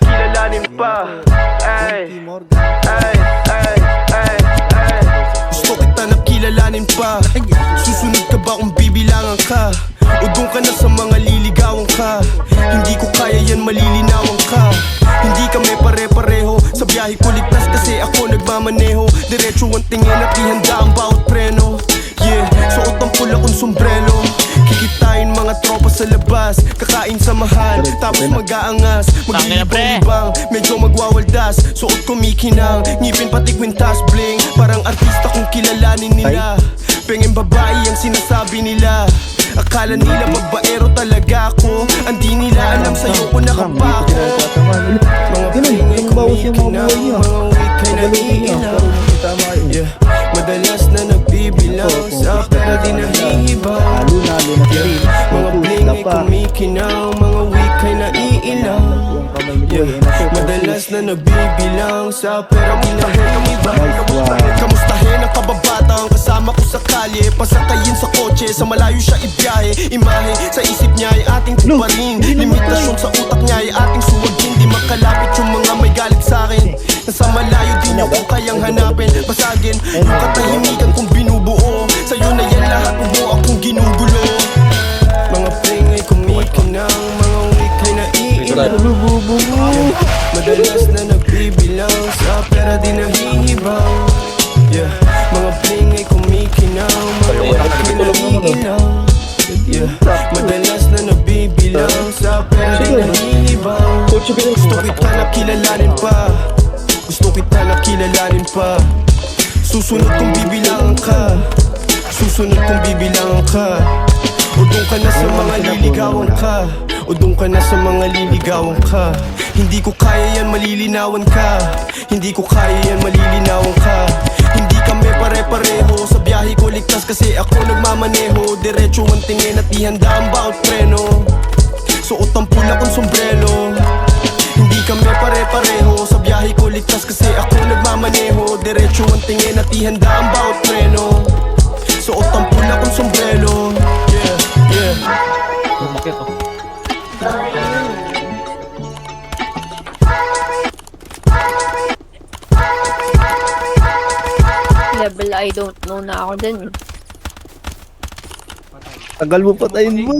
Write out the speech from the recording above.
kilalanin pa. Ay, ay, ay, ay, ay. Gusto kita na kilalanin pa. Susunod ka ba kung bibilangan ka? O doon ka na sa mga liligawan ka? Hindi ko kaya yan, malilinawan ka. Hindi kami pare-pareho. Sa biyahe ko ligtas kasi ako nagmamaneho. Diretso ang tingin at ihanda ang bawat preno. Yeah, suot ang pula kong sombrero. Kikitain mga tropa sa labas. Kakain samahan, tapos mag-aangas. Maglilibang-libang, medyo magwawaldas. Suot ko mikinang, ngipin pati kwintas bling. Parang artista kung kilalanin nila. Pengeng babae ang sinasabi nila. Akala nila magbaero talaga ako. Hindi nila alam sa'yo ko nakapako. Mga pingay kumikinang, mga wikay na iilaw. Yeah, madalas na nagbibilang sa pera di nahihibang. Mga blingay kumikinang, mga wikay na iilaw. Yeah, madalas na nagbibilang sa pera di nahihibang. Kamustahin ang kababatang kasama ko sa kalye. Pasakayin sa kotse, sa malayo siya ibiyahe. Imahe sa isip niya ay ating tuparin. Limitasyon sa utak niya ay ating suwagin. Di makalapit yung mga may galit sa'kin. Nasa malayo di niyo ko kayang hanapin. Basagin yung katahimikan kong binubuo. Sa'yo na yan lahat, mo akong ginugulo. Mga pingay kumikinang, mga wikay na iilaw. Madalas na nagbibilang sa pera di nahihibang. Yeah, mga pingay kumikinang, mga wikay na iilaw. Yeah, madalas na nagbibilang sa pera di nahihibang. Gusto kita na kilalanin pa. Gusto kita na kilalanin pa. Susunod kong bibilangan ka. Susunod kong bibilangan ka. O doon ka na sa mga liligawan ka. O doon ka na sa mga liligawan ka. Hindi ko kaya yan, malilinawan ka. Hindi ko kaya yan, malilinawan ka. Hindi kami pare-pareho. Sa biyahe ko ligtas kasi ako nagmamaneho. Diretso ang tingin at ihanda ang bawat preno. Suot ang pula kong sombrero. Hindi kami pare-pareho. Sa biyahe ko ligtas kasi ako nagmamaneho. Diretso ang tingin at ihanda ang bawat preno. Suot ang pula kong sombrero. Yeah, yeah. Bakit to? Level I don't know na ako din. Tagal mo patayin mo.